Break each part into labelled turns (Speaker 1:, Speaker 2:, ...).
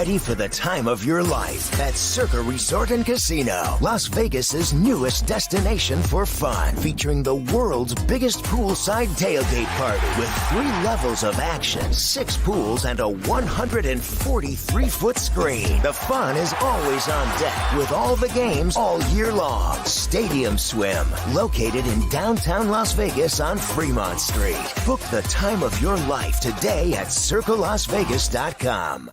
Speaker 1: ready for the time of your life at Circa Resort and Casino, Las Vegas's newest destination for fun, featuring the world's biggest poolside tailgate party with 3 levels of action, 6 pools, and a 143-foot screen. The fun is always on deck with all the games all year long. Stadium Swim, located in downtown Las Vegas on Fremont Street. Book the time of your life today at CircaLasVegas.com.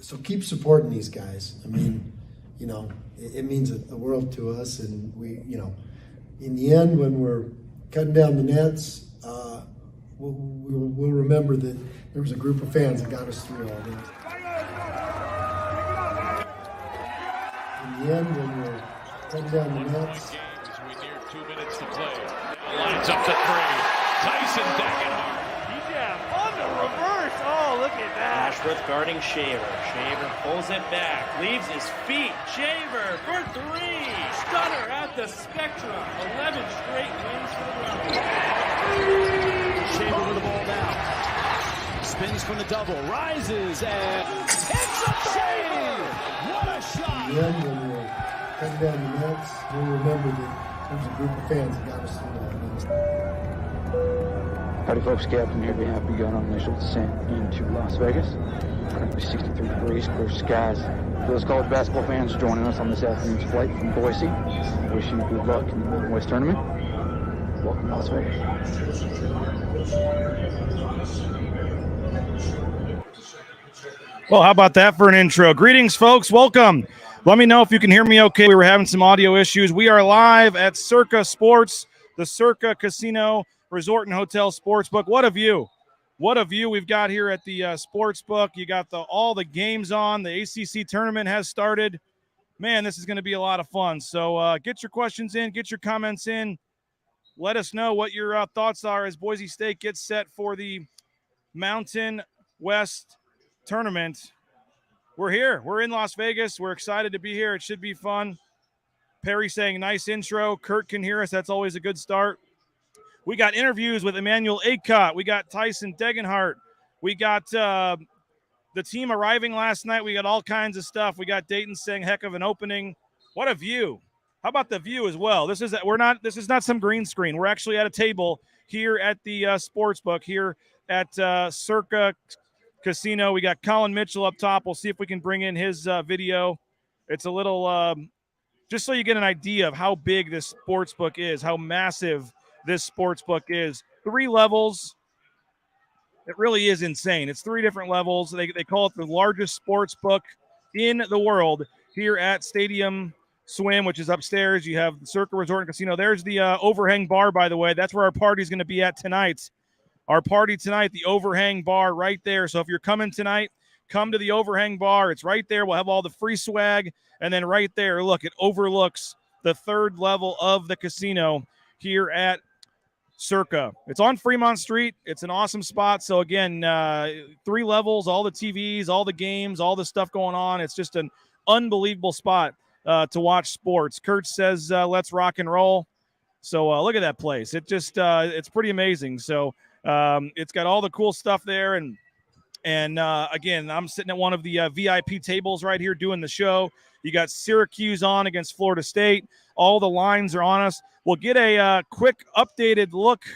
Speaker 2: So keep supporting these guys. I mean, you know, it means the world to us. And we, you know, in the end, when we're cutting down the nets, we'll remember that there was a group of fans that got us through all this. In the end, when we're cutting down the nets.
Speaker 3: As we near 2 minutes to play. Lines up to 3. Tyson Degenhart.
Speaker 4: On the reverse. Oh, look at that.
Speaker 5: Ashworth guarding Shaver. Shaver pulls it back. Leaves his feet. Shaver for 3. Stunner at the spectrum. 11 straight wins for the Browns.
Speaker 4: Shaver with the ball down. Spins from the double. Rises and hits a shave. What a shot.
Speaker 2: In the end, when we're cutting down the nets, we'll remember that there was a group of fans that got us through all this.
Speaker 6: Howdy folks, Captain here. Be happy going on initial descent into Las Vegas. Currently 63 degrees, clear skies. For those college basketball fans joining us on this afternoon's flight from Boise, wish you good luck in the Mountain West Tournament. Welcome to Las Vegas.
Speaker 7: Well, how about that for an intro? Greetings, folks. Welcome. Let me know if you can hear me okay. We were having some audio issues. We are live at Circa Sports, the Circa Casino Resort and Hotel Sportsbook. What a view. What a view we've got here at the Sportsbook. You got all the games on. The ACC tournament has started. Man, this is going to be a lot of fun. So get your questions in. Get your comments in. Let us know what your thoughts are as Boise State gets set for the Mountain West tournament. We're here. We're in Las Vegas. We're excited to be here. It should be fun. Perry saying nice intro. Kurt can hear us. That's always a good start. We got interviews with Emmanuel Acott. We got Tyson Degenhart. We got the team arriving last night. We got all kinds of stuff. We got Dayton saying heck of an opening. What a view. How about the view as well? This is not some green screen. We're actually at a table here at the Sportsbook here at Circa Casino. We got Collin Mitchell up top. We'll see if we can bring in his video. It's a little just so you get an idea of how big this Sportsbook is, how massive this Sportsbook is. 3 levels. It really is insane. It's 3 different levels. They call it the largest Sportsbook in the world here at Stadium Swim, which is upstairs. You have the Circa Resort and Casino. There's the overhang bar, by the way. That's where our party's going to be at tonight. Our party tonight, the overhang bar right there. So if you're coming tonight, come to the overhang bar. It's right there. We'll have all the free swag. And then right there, look, it overlooks the 3rd level of the casino here at Circa. It's on Fremont Street. It's an awesome spot. So again, 3 levels, all the TVs, all the games, all the stuff going on. It's just an unbelievable spot to watch sports. Kurt says, let's rock and roll. So look at that place. It just, it's pretty amazing. So it's got all the cool stuff there. And again, I'm sitting at one of the VIP tables right here doing the show. You got Syracuse on against Florida State. All the lines are on us. We'll get a quick updated look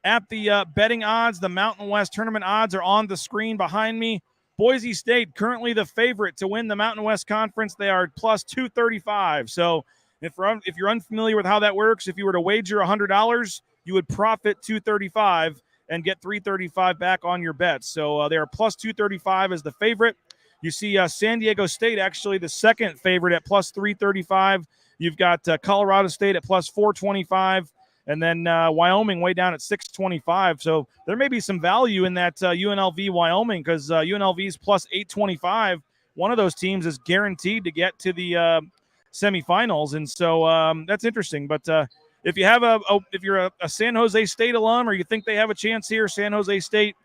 Speaker 7: at the betting odds. The Mountain West tournament odds are on the screen behind me. Boise State currently the favorite to win the Mountain West Conference. They are plus 235. So if you're unfamiliar with how that works, if you were to wager $100, you would profit 235 and get 335 back on your bets. So they are plus 235 as the favorite. You see San Diego State actually the second favorite at plus 335. You've got Colorado State at plus 425, and then Wyoming way down at 625. So there may be some value in that UNLV Wyoming because UNLV is plus 825. One of those teams is guaranteed to get to the semifinals, and so that's interesting. But if you have if you're a San Jose State alum or you think they have a chance here, San Jose State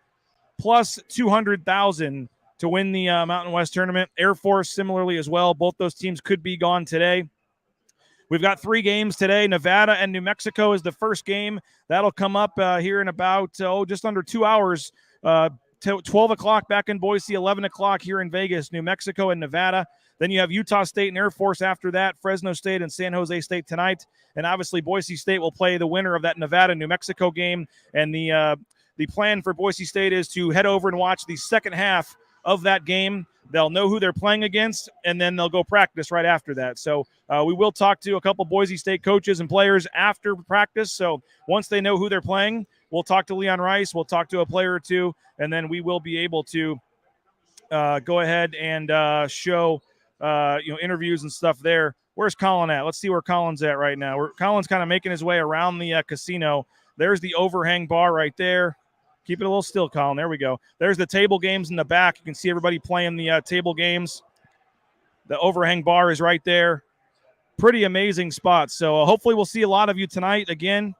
Speaker 7: plus 200,000 to win the Mountain West tournament. Air Force similarly as well. Both those teams could be gone today. We've got 3 games today. Nevada and New Mexico is the first game. That'll come up here in about just under 2 hours. 12 o'clock back in Boise, 11 o'clock here in Vegas, New Mexico and Nevada. Then you have Utah State and Air Force after that, Fresno State and San Jose State tonight. And obviously Boise State will play the winner of that Nevada-New Mexico game. And the plan for Boise State is to head over and watch the second half of that game. They'll know who they're playing against, and then they'll go practice right after that. So we will talk to a couple Boise State coaches and players after practice. So once they know who they're playing, we'll talk to Leon Rice, we'll talk to a player or two, and then we will be able to go ahead and show interviews and stuff there. Where's Collin at? Let's see where Collin's at right now. Collin's kind of making his way around the casino. There's the overhang bar right there. Keep it a little still, Collin. There we go. There's the table games in the back. You can see everybody playing the table games. The overhang bar is right there. Pretty amazing spot. So hopefully we'll see a lot of you tonight again.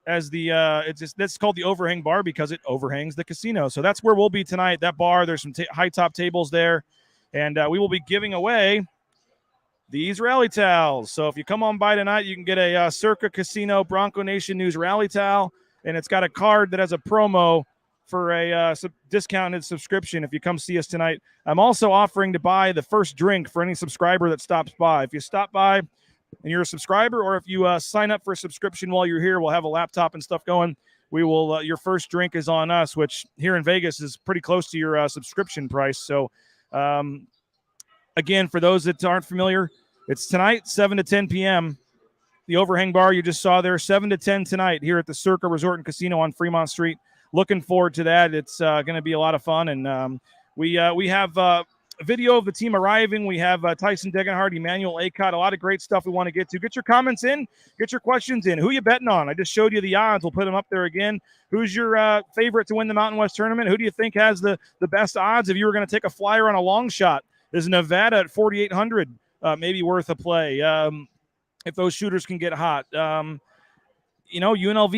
Speaker 7: As that's called the overhang bar because it overhangs the casino. So that's where we'll be tonight. That bar. There's some high top tables there, and we will be giving away these rally towels. So if you come on by tonight, you can get a Circa Casino Bronco Nation News rally towel. And it's got a card that has a promo for a discounted subscription if you come see us tonight. I'm also offering to buy the first drink for any subscriber that stops by. If you stop by and you're a subscriber, or if you sign up for a subscription while you're here, we'll have a laptop and stuff going. We will. Your first drink is on us, which here in Vegas is pretty close to your subscription price. So, again, for those that aren't familiar, it's tonight, 7 to 10 p.m., the overhang bar you just saw there, 7 to 10 tonight here at the Circa Resort and Casino on Fremont Street. Looking forward to that. It's going to be a lot of fun. And we have a video of the team arriving. We have Tyson Degenhardt, Emmanuel Acott, a lot of great stuff we want to get to. Get your comments in. Get your questions in. Who you betting on? I just showed you the odds. We'll put them up there again. Who's your favorite to win the Mountain West Tournament? Who do you think has the best odds? If you were going to take a flyer on a long shot, is Nevada at 4,800 maybe worth a play? If those shooters can get hot. UNLV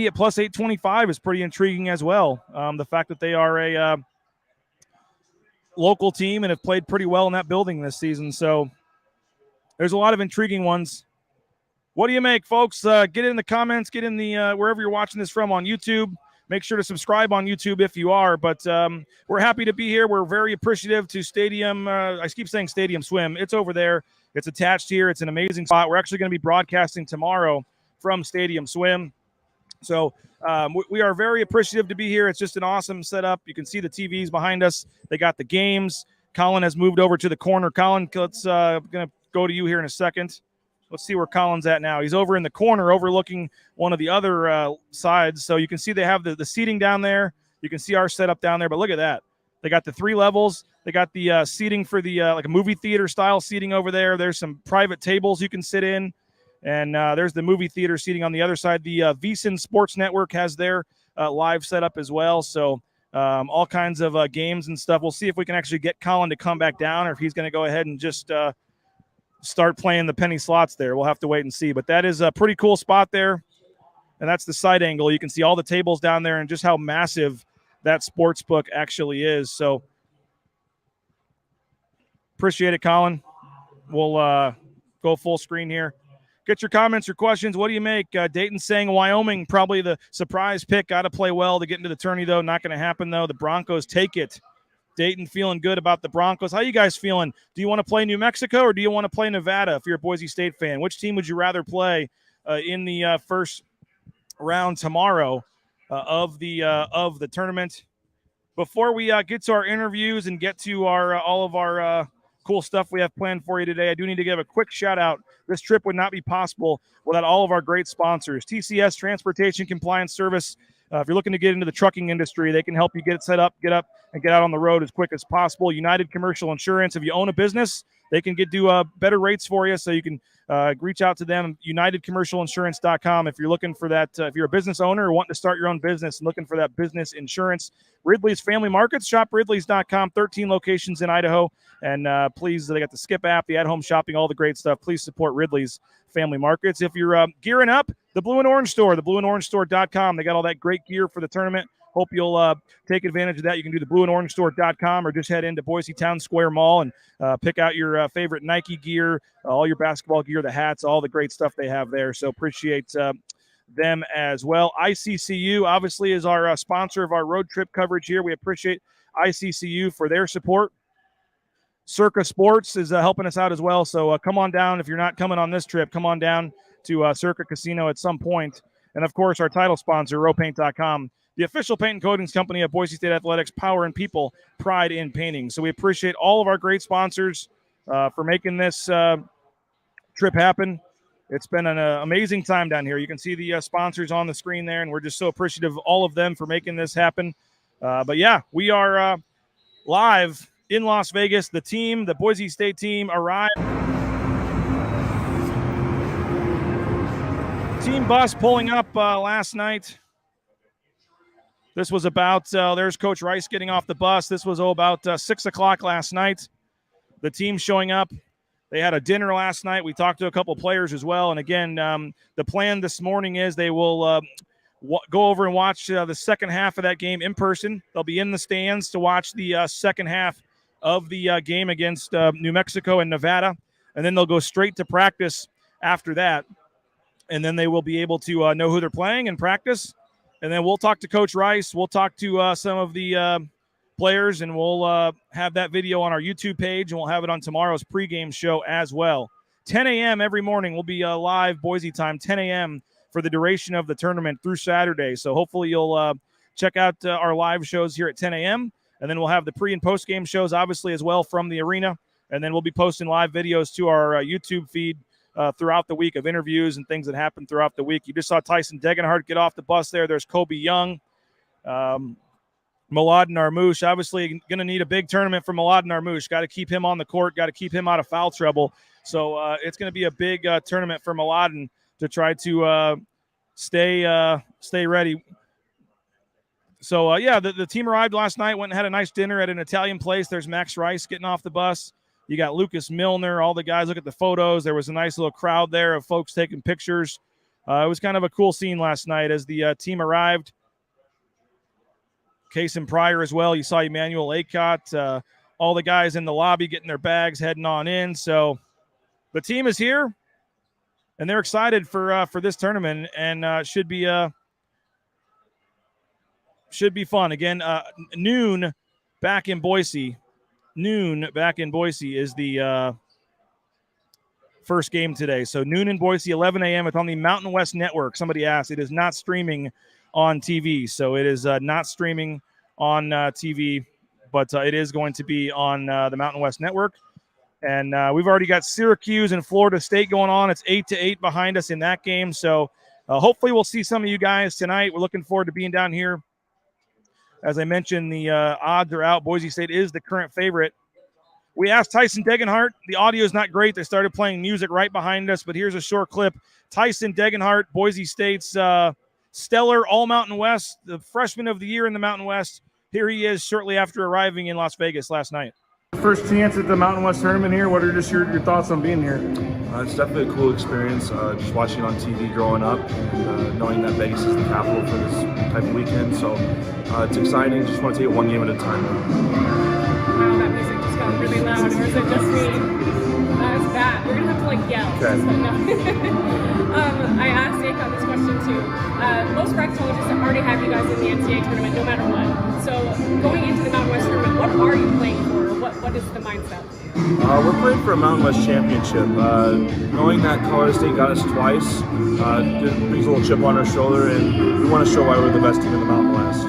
Speaker 7: at plus 825 is pretty intriguing as well. The fact that they are a local team and have played pretty well in that building this season. So there's a lot of intriguing ones. What do you make, folks? Get in the comments. Get in the wherever you're watching this from on YouTube. Make sure to subscribe on YouTube if you are. But we're happy to be here. We're very appreciative to Stadium. I keep saying Stadium Swim. It's over there. It's attached here. It's an amazing spot. We're actually going to be broadcasting tomorrow from Stadium Swim. So we are very appreciative to be here. It's just an awesome setup. You can see the TVs behind us. They got the games. Collin has moved over to the corner. Collin, let's going to go to you here in a second. Let's see where Collin's at now. He's over in the corner overlooking one of the other sides. So you can see they have the seating down there. You can see our setup down there. But look at that. They got the 3 levels. They got the seating for the like a movie theater style seating over there. There's some private tables you can sit in. And there's the movie theater seating on the other side. The VSiN Sports Network has their live setup as well. So all kinds of games and stuff. We'll see if we can actually get Collin to come back down or if he's going to go ahead and just start playing the penny slots there. We'll have to wait and see. But that is a pretty cool spot there. And that's the side angle. You can see all the tables down there and just how massive that sports book actually is. So appreciate it, Collin. We'll go full screen here. Get your comments or questions. What do you make? Dayton saying Wyoming, probably the surprise pick. Got to play well to get into the tourney, though. Not going to happen, though. The Broncos take it. Dayton feeling good about the Broncos. How you guys feeling? Do you want to play New Mexico or do you want to play Nevada if you're a Boise State fan? Which team would you rather play in the first round tomorrow of the tournament? Before we get to our interviews and get to our all of our cool stuff we have planned for you today, I do need to give a quick shout out. This trip would not be possible without all of our great sponsors. TCS Transportation Compliance Service. If you're looking to get into the trucking industry, they can help you get it set up, get up, and get out on the road as quick as possible. United Commercial Insurance. If you own a business, they can do better rates for you, so you can reach out to them. UnitedCommercialInsurance.com. If you're looking for that, if you're a business owner or wanting to start your own business and looking for that business insurance. Ridley's Family Markets. Shop Ridley's.com. 13 locations in Idaho. And please, they got the Skip app, the at-home shopping, all the great stuff. Please support Ridley's Family Markets. If you're gearing up, the Blue and Orange Store, the blueandorangestore.com. They got all that great gear for the tournament. Hope you'll take advantage of that. You can do the blueandorangestore.com or just head into Boise Town Square Mall and pick out your favorite Nike gear, all your basketball gear, the hats, all the great stuff they have there. So appreciate them as well. ICCU obviously is our sponsor of our road trip coverage here. We appreciate ICCU for their support. Circa Sports is helping us out as well. So come on down. If you're not coming on this trip, come on down to Circa Casino at some point. And, of course, our title sponsor, rowpaint.com, the official paint and coatings company of Boise State Athletics, power in people, pride in painting. So we appreciate all of our great sponsors for making this trip happen. It's been an amazing time down here. You can see the sponsors on the screen there, and we're just so appreciative of all of them for making this happen. But, yeah, we are live in Las Vegas. The team, the Boise State team, arrived. Team bus pulling up last night. This was about, there's Coach Rice getting off the bus. This was about 6 o'clock last night. The team showing up. They had a dinner last night. We talked to a couple players as well. And again, the plan this morning is they will go over and watch the second half of that game in person. They'll be in the stands to watch the second half of the game against New Mexico and Nevada. And then they'll go straight to practice after that. And then they will be able to know who they're playing and practice. And then we'll talk to Coach Rice. We'll talk to some of the players, and we'll have that video on our YouTube page, and we'll have it on tomorrow's pregame show as well. 10 a.m. every morning. We'll be live Boise time, 10 a.m. for the duration of the tournament through Saturday. So hopefully you'll check out our live shows here at 10 a.m., and then we'll have the pre- and post-game shows, obviously, as well from the arena. And then we'll be posting live videos to our YouTube feed throughout the week of interviews and things that happen throughout the week. You just saw Tyson Degenhardt get off the bus there. There's Kobe Young. Mladen Armouche, obviously going to need a big tournament for Mladen Armouche. Got to keep him on the court, got to keep him out of foul trouble. So it's going to be a big tournament for Mladen to try to stay ready. So, the team arrived last night, went and had a nice dinner at an Italian place. There's Max Rice getting off the bus. You got Lucas Milner, all the guys. Look at the photos. There was a nice little crowd there of folks taking pictures. It was kind of a cool scene last night as the team arrived. Kason Pryor as well. You saw Emmanuel Acott, all the guys in the lobby getting their bags, heading on in. So the team is here, and they're excited for this tournament, and should be fun. Again, noon back in Boise. Noon back in Boise is the first game today. So noon in Boise, 11 a.m. It's on the Mountain West Network. Somebody asked. It is not streaming on TV. So it is not streaming on TV, but it is going to be on the Mountain West Network. And we've already got Syracuse and Florida State going on. It's 8-8 behind us in that game. So hopefully we'll see some of you guys tonight. We're looking forward to being down here. As I mentioned, the odds are out. Boise State is the current favorite. We asked Tyson Degenhardt. The audio is not great. They started playing music right behind us, but here's a short clip. Tyson Degenhardt, Boise State's stellar All-Mountain West, the freshman of the year in the Mountain West. Here he is shortly after arriving in Las Vegas last night. First chance at the Mountain West tournament here. What are just your thoughts on being here?
Speaker 8: It's definitely a cool experience, just watching on TV growing up and knowing that Vegas is the capital for this type of weekend. So it's exciting. Just want to take it one game at a time.
Speaker 9: Wow, that music just got really loud. Or is it just me? That was bad. We're going to have to yell.
Speaker 8: Okay.
Speaker 9: I asked Acott this question too. Most bracketologists already have you guys in the NCAA tournament no matter what. So going into the Mountain West tournament, what are you playing for? What is the mindset?
Speaker 8: We're playing for a Mountain West championship. Knowing that Colorado State got us twice, brings a little chip on our shoulder, and we want to show why we're the best team in the Mountain West.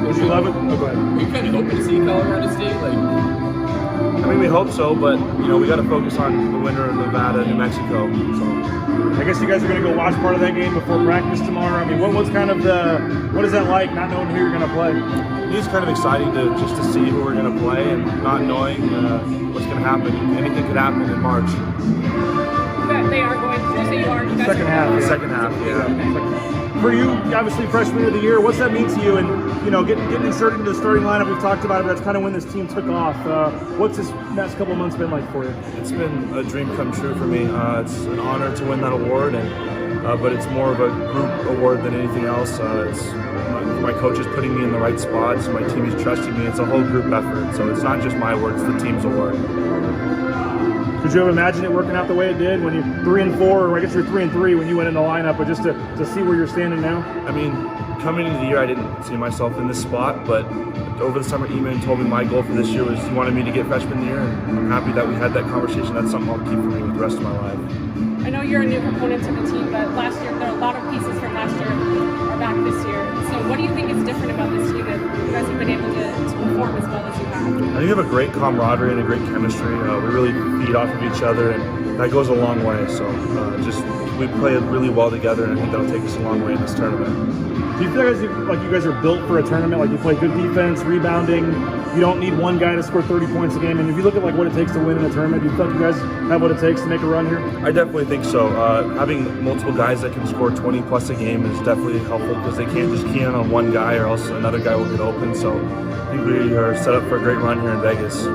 Speaker 7: Would you love it? Oh, go ahead.
Speaker 10: Are you kind of hoping to see Colorado State?
Speaker 8: I mean, we hope so, but we got to focus on the winner of Nevada, New Mexico. So
Speaker 7: I guess you guys are going to go watch part of that game before practice tomorrow. I mean, what is that like, not knowing who you're going to play?
Speaker 8: It's kind of exciting just to see who we're going to play and not knowing what's going to happen. Anything could happen in March.
Speaker 9: But they are going to say you are. You guys
Speaker 7: Second half.
Speaker 8: The second half, yeah.
Speaker 7: For you, obviously freshman of the year, what's that mean to you? And getting inserted into the starting lineup, we've talked about it. But that's kind of when this team took off. What's this next couple of months been like for you?
Speaker 8: It's been a dream come true for me. It's an honor to win that award, but it's more of a group award than anything else. It's my coach is putting me in the right spots. My team is trusting me. It's a whole group effort. So it's not just my award; it's the team's award.
Speaker 7: Could you have imagined it working out the way it did when you're 3-4, or I guess you're 3-3 when you went in the lineup, but just to see where you're standing now?
Speaker 8: I mean, coming into the year, I didn't see myself in this spot, but over the summer, Eman told me my goal for this year was he wanted me to get freshman of the year, and I'm happy that we had that conversation. That's something I'll keep for me with the rest of my life.
Speaker 9: I know you're a new component to the team, but last year, there are a lot of pieces from last year are back this year. So what do you think is different about this team that you guys have been able to perform as well as you have?
Speaker 8: I think we have a great camaraderie and a great chemistry. We really feed off of each other, and that goes a long way. So we play really well together, and I think that'll take us a long way in this tournament.
Speaker 7: Do you feel like you guys are built for a tournament? Like you play good defense, rebounding. You don't need one guy to score 30 points a game. And if you look at like what it takes to win in a tournament, do you feel like you guys have what it takes to make a run here?
Speaker 8: I definitely think so. Having multiple guys that can score 20 plus a game is definitely helpful because they can't just key in on one guy or else another guy will get open. So I think we are set up for a great run here in Vegas.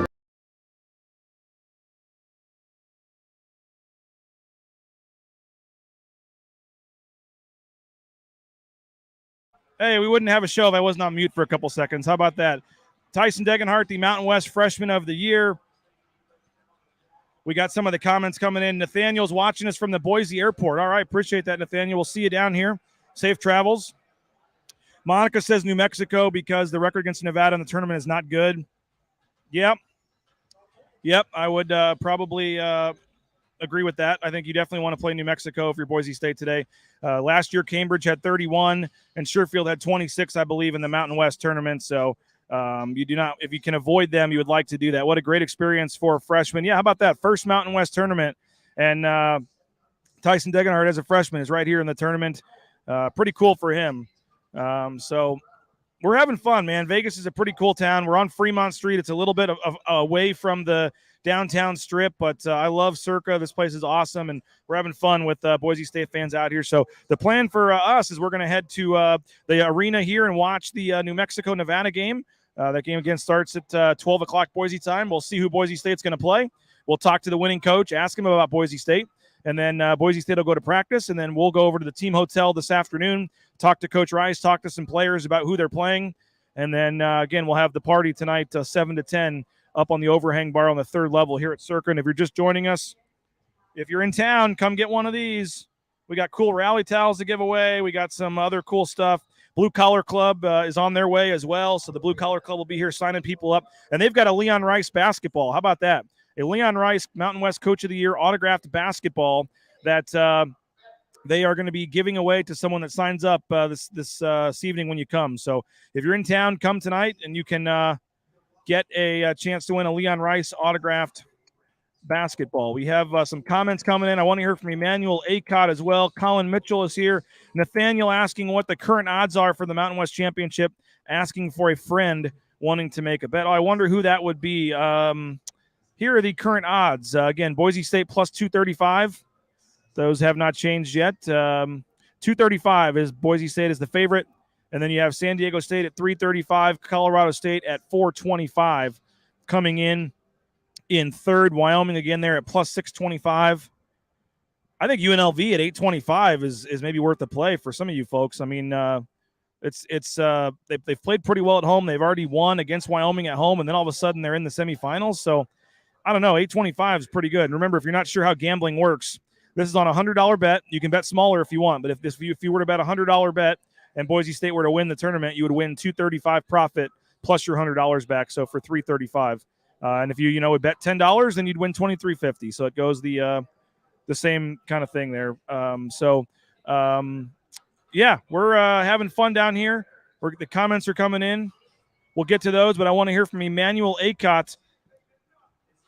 Speaker 7: Hey, we wouldn't have a show if I wasn't on mute for a couple seconds. How about that? Tyson Degenhart, the Mountain West Freshman of the Year. We got some of the comments coming in. Nathaniel's watching us from the Boise airport. All right, appreciate that, Nathaniel. We'll see you down here. Safe travels. Monica says New Mexico because the record against Nevada in the tournament is not good. Yep, I would probably agree with that. I think you definitely want to play New Mexico if you're Boise State today. Last year, Cambridge had 31, and Sherfield had 26, I believe, in the Mountain West tournament. So you do not, if you can avoid them, you would like to do that. What a great experience for a freshman. Yeah, how about that? First Mountain West tournament, and Tyson Degenhart as a freshman is right here in the tournament. Pretty cool for him. So we're having fun, man. Vegas is a pretty cool town. We're on Fremont Street. It's a little bit of away from the downtown strip, but I love Circa. This place is awesome, and we're having fun with Boise State fans out here. So the plan for us is we're going to head to the arena here and watch the New Mexico-Nevada game. That game again starts at 12 o'clock Boise time. We'll see who Boise State's going to play. We'll talk to the winning coach, ask him about Boise State, and then Boise State will go to practice, and then we'll go over to the team hotel this afternoon, talk to Coach Rice, talk to some players about who they're playing, and then, again, we'll have the party tonight 7 to 10 up on the overhang bar on the third level here at Circa. And if you're just joining us, if you're in town, come get one of these. We got cool rally towels to give away. We got some other cool stuff. Blue Collar Club is on their way as well. So the Blue Collar Club will be here signing people up. And they've got a Leon Rice basketball. How about that? A Leon Rice Mountain West Coach of the Year autographed basketball that they are going to be giving away to someone that signs up this evening when you come. So if you're in town, come tonight, and you can get a chance to win a Leon Rice autographed basketball. We have some comments coming in. I want to hear from Emmanuel Acott as well. Collin Mitchell is here. Nathaniel asking what the current odds are for the Mountain West Championship, asking for a friend wanting to make a bet. Oh, I wonder who that would be. Here are the current odds. Again, Boise State plus 235. Those have not changed yet. 235 is Boise State is the favorite. And then you have San Diego State at 335, Colorado State at 425 coming in third. Wyoming again there at plus 625. I think UNLV at 825 is maybe worth the play for some of you folks. I mean, they've played pretty well at home. They've already won against Wyoming at home, and then all of a sudden they're in the semifinals. So I don't know, 825 is pretty good. And remember, if you're not sure how gambling works, this is on a $100 bet. You can bet smaller if you want, but if you were to bet a $100 bet and Boise State were to win the tournament, you would win $235 profit plus your $100 back. So for $335, and if you would bet $10, then you'd win $23.50. So it goes the same kind of thing there. Yeah, we're having fun down here. The comments are coming in. We'll get to those, but I want to hear from Emmanuel Acott.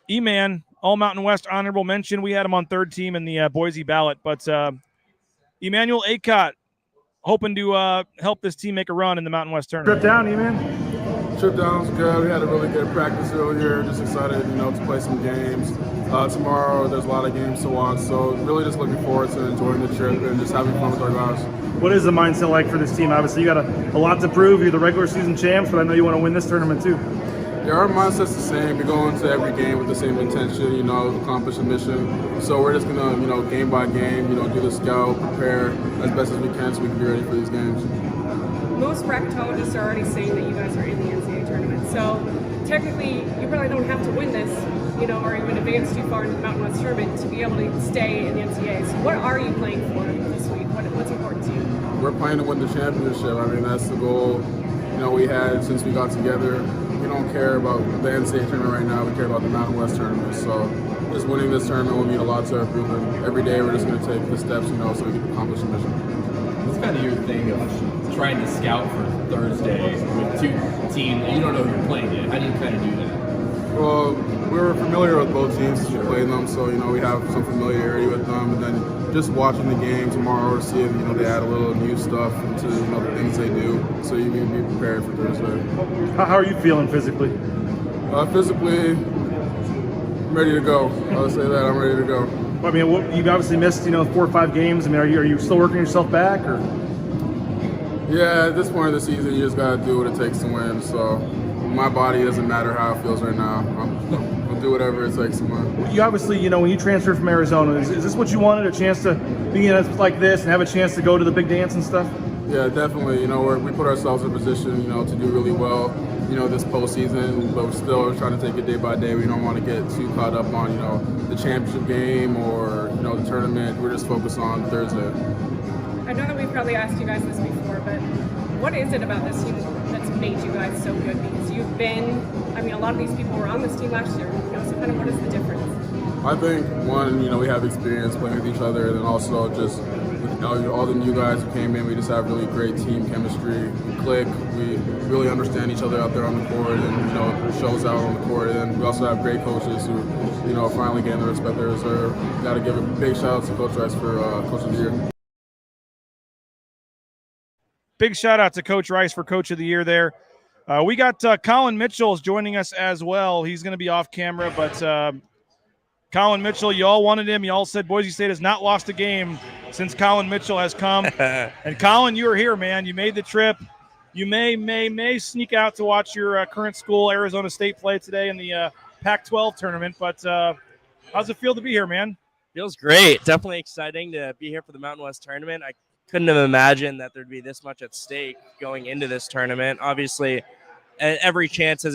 Speaker 7: E-Man, All Mountain West honorable mention. We had him on third team in the Boise ballot, but Emmanuel Acott hoping to help this team make a run in the Mountain West tournament. Trip down, E-Man?
Speaker 11: Trip down was good. We had a really good practice earlier. Just excited, to play some games. Tomorrow there's a lot of games to watch, so really just looking forward to enjoying the trip and just having fun with our guys.
Speaker 7: What is the mindset like for this team? Obviously, you got a lot to prove. You're the regular season champs, but I know you want to win this tournament too.
Speaker 11: Yeah, our mindset's the same. We go into every game with the same intention, accomplish a mission. So we're just going to, game by game, do the scout, prepare as best as we can so we can be ready for these games.
Speaker 9: Most bracketologists are already saying that you guys are in the NCAA tournament. So technically, you probably don't have to win this, or even advance too far into the Mountain West tournament to be able to stay in the NCAA. So what are you playing for this week? What's important to you?
Speaker 11: We're playing to win the championship. I mean, that's the goal, we had since we got together. We don't care about the NCAA tournament right now. We care about the Mountain West tournament. So just winning this tournament will mean a lot to our group. And every day we're just going to take the steps, so we can accomplish the mission.
Speaker 10: What's kind of your thing of trying to scout for Thursday with two teams that you don't know who you're playing yet? How do you kind of do that?
Speaker 11: Well, we're familiar with both teams since we played them, so we have some familiarity with them. And then just watching the game tomorrow to see if they add a little new stuff into the things they do, so you can be prepared for Thursday.
Speaker 7: How are you feeling physically?
Speaker 11: Physically, I'm ready to go. I'll say that I'm ready to go.
Speaker 7: I mean, you've obviously missed 4 or 5 games. I mean, are you still working yourself back, or?
Speaker 11: Yeah, at this point of the season, you just gotta do what it takes to win. So my body doesn't matter how it feels right now. I'll do whatever it takes to win.
Speaker 7: You obviously, when you transferred from Arizona, is this what you wanted? A chance to be in a like this and have a chance to go to the big dance and stuff?
Speaker 11: Yeah, definitely. We put ourselves in a position, to do really well, this postseason, but we're still trying to take it day by day. We don't want to get too caught up on, the championship game or, the tournament. We're just focused on Thursday.
Speaker 9: I know that we've probably asked you guys this before, but what is it about this team that's made you guys so good? Because you've been, a lot of these people were on this team last year, so kind of what is the difference?
Speaker 11: I think, one, we have experience playing with each other, and then also just with all the new guys who came in, we just have really great team chemistry. We click, we really understand each other out there on the court, and, it shows out on the court. And we also have great coaches who, are finally getting the respect they deserve. Got to give a big shout out to Coach Rice for Coach of the Year.
Speaker 7: Big shout out to Coach Rice for Coach of the Year there. We got Collin Mitchell joining us as well. He's going to be off camera, but Collin Mitchell, you all wanted him. You all said Boise State has not lost a game since Collin Mitchell has come. And Collin, you are here, man. You made the trip. You may sneak out to watch your current school, Arizona State, play today in the Pac-12 tournament. But how's it feel to be here, man?
Speaker 5: Feels great. Definitely exciting to be here for the Mountain West tournament. I couldn't have imagined that there'd be this much at stake going into this tournament. Obviously, every chance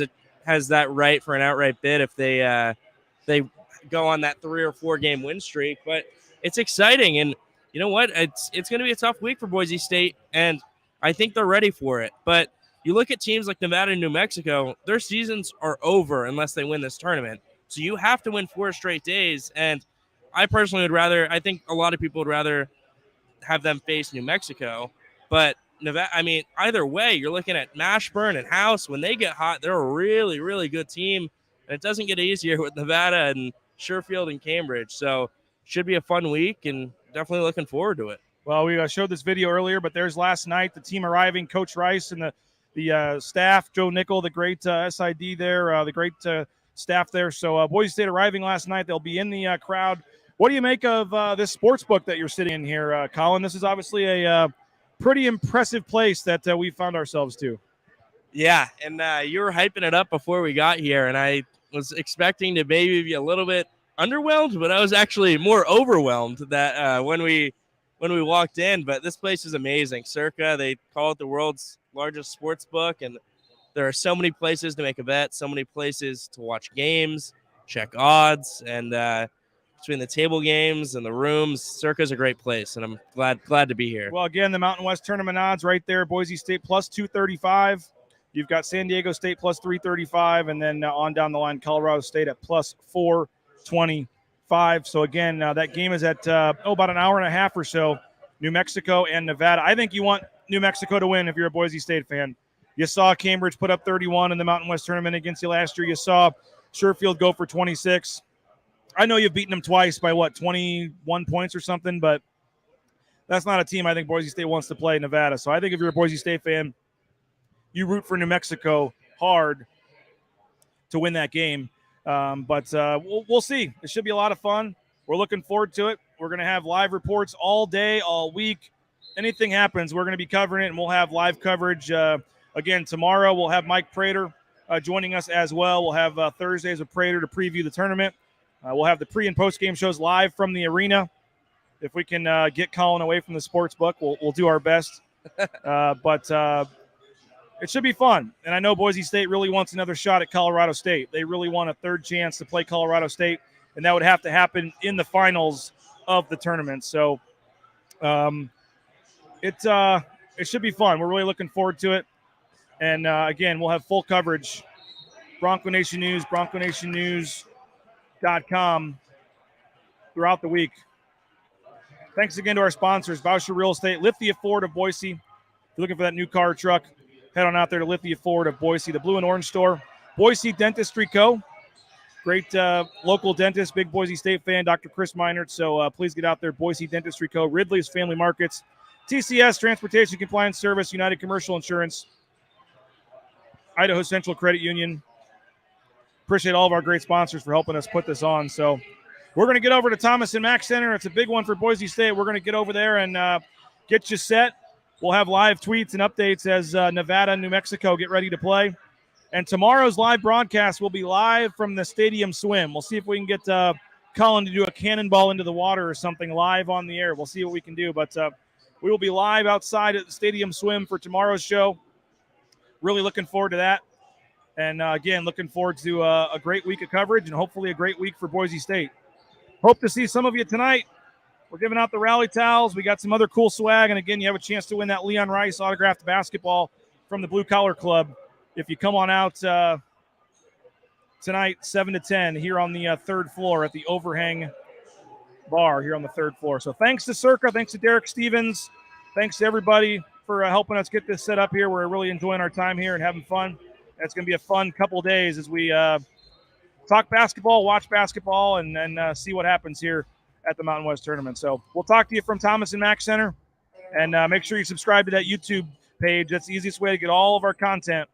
Speaker 5: has that right for an outright bid if they go on that 3 or 4 game win streak. But it's exciting, and you know what? It's going to be a tough week for Boise State, and I think they're ready for it. But you look at teams like Nevada and New Mexico, their seasons are over unless they win this tournament. So you have to win 4 straight days, and I personally would rather – I think a lot of people would rather – have them face New Mexico, but Nevada, either way, you're looking at Mashburn and House. When they get hot, they're a really, really good team, and it doesn't get easier with Nevada and Sherfield and Cambridge. So should be a fun week, and definitely looking forward to it.
Speaker 7: Well, we showed this video earlier, but there's last night, the team arriving, Coach Rice and the staff, Joe Nickel, the great SID there, the great staff there. So Boise State arriving last night. They'll be in the crowd. What do you make of this sports book that you're sitting in here, Collin? This is obviously a pretty impressive place that we found ourselves to.
Speaker 5: Yeah, and you were hyping it up before we got here, and I was expecting to maybe be a little bit underwhelmed, but I was actually more overwhelmed that when we walked in. But this place is amazing. Circa, they call it the world's largest sports book, and there are so many places to make a bet, so many places to watch games, check odds, and between the table games and the rooms, Circa's a great place, and I'm glad to be here.
Speaker 7: Well, again, the Mountain West tournament odds right there. Boise State plus 235. You've got San Diego State plus 335, and then on down the line, Colorado State at plus 425. So, again, that game is at about an hour and a half or so, New Mexico and Nevada. I think you want New Mexico to win if you're a Boise State fan. You saw Cambridge put up 31 in the Mountain West tournament against you last year. You saw Sherfield go for 26. I know you've beaten them twice by, 21 points or something, but that's not a team I think Boise State wants to play Nevada. So I think if you're a Boise State fan, you root for New Mexico hard to win that game. But we'll see. It should be a lot of fun. We're looking forward to it. We're going to have live reports all day, all week. Anything happens, we're going to be covering it, and we'll have live coverage. Again, tomorrow we'll have Mike Prater joining us as well. We'll have Thursdays with Prater to preview the tournament. We'll have the pre- and post-game shows live from the arena. If we can get Collin away from the sports book, we'll do our best. But it should be fun. And I know Boise State really wants another shot at Colorado State. They really want a third chance to play Colorado State, and that would have to happen in the finals of the tournament. So it should be fun. We're really looking forward to it. And, again, we'll have full coverage. Bronco Nation News, BroncoNationNews.com throughout the week. Thanks again to our sponsors, Bousher Real Estate, Lithia Ford of Boise. If you're looking for that new car or truck, head on out there to Lithia Ford of Boise, the Blue and Orange store. Boise Dentistry Co., great local dentist, big Boise State fan, Dr. Chris Meinert. So please get out there, Boise Dentistry Co., Ridley's Family Markets, TCS, Transportation Compliance Service, United Commercial Insurance, Idaho Central Credit Union. Appreciate all of our great sponsors for helping us put this on. So we're going to get over to Thomas and Mack Center. It's a big one for Boise State. We're going to get over there and get you set. We'll have live tweets and updates as Nevada and New Mexico get ready to play. And tomorrow's live broadcast will be live from the Stadium Swim. We'll see if we can get Collin to do a cannonball into the water or something live on the air. We'll see what we can do. But we will be live outside at the Stadium Swim for tomorrow's show. Really looking forward to that. And, again, looking forward to a great week of coverage and hopefully a great week for Boise State. Hope to see some of you tonight. We're giving out the rally towels. We got some other cool swag. And, again, you have a chance to win that Leon Rice autographed basketball from the Blue Collar Club if you come on out tonight, 7 to 10, here on the third floor at the Overhang Bar here on the third floor. So thanks to Circa. Thanks to Derek Stevens. Thanks to everybody for helping us get this set up here. We're really enjoying our time here and having fun. It's going to be a fun couple days as we talk basketball, watch basketball, and see what happens here at the Mountain West Tournament. So we'll talk to you from Thomas and Mack Center. And make sure you subscribe to that YouTube page. That's the easiest way to get all of our content.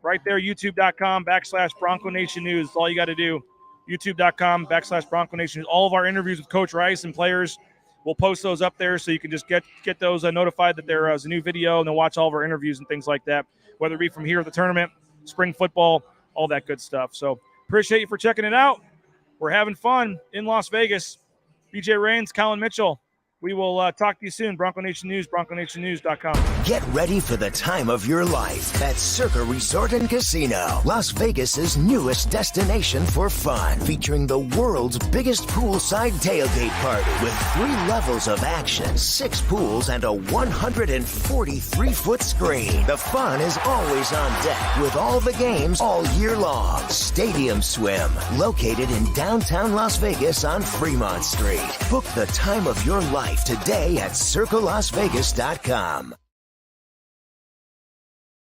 Speaker 7: Right there, youtube.com/Bronco Nation News. That's all you got to do. youtube.com/Bronco Nation News. All of our interviews with Coach Rice and players, we'll post those up there so you can just get those notified that there is a new video, and then watch all of our interviews and things like that, whether it be from here at the tournament, spring football, all that good stuff. So appreciate you for checking it out. We're having fun in Las Vegas. BJ Rains, Collin Mitchell. We will talk to you soon. Bronco Nation News, BroncoNationNews.com.
Speaker 1: Get ready for the time of your life at Circa Resort and Casino, Las Vegas's newest destination for fun, featuring the world's biggest poolside tailgate party with 3 levels of action, 6 pools, and a 143-foot screen. The fun is always on deck with all the games all year long. Stadium Swim, located in downtown Las Vegas on Fremont Street. Book the time of your life today at CircaLasVegas.com.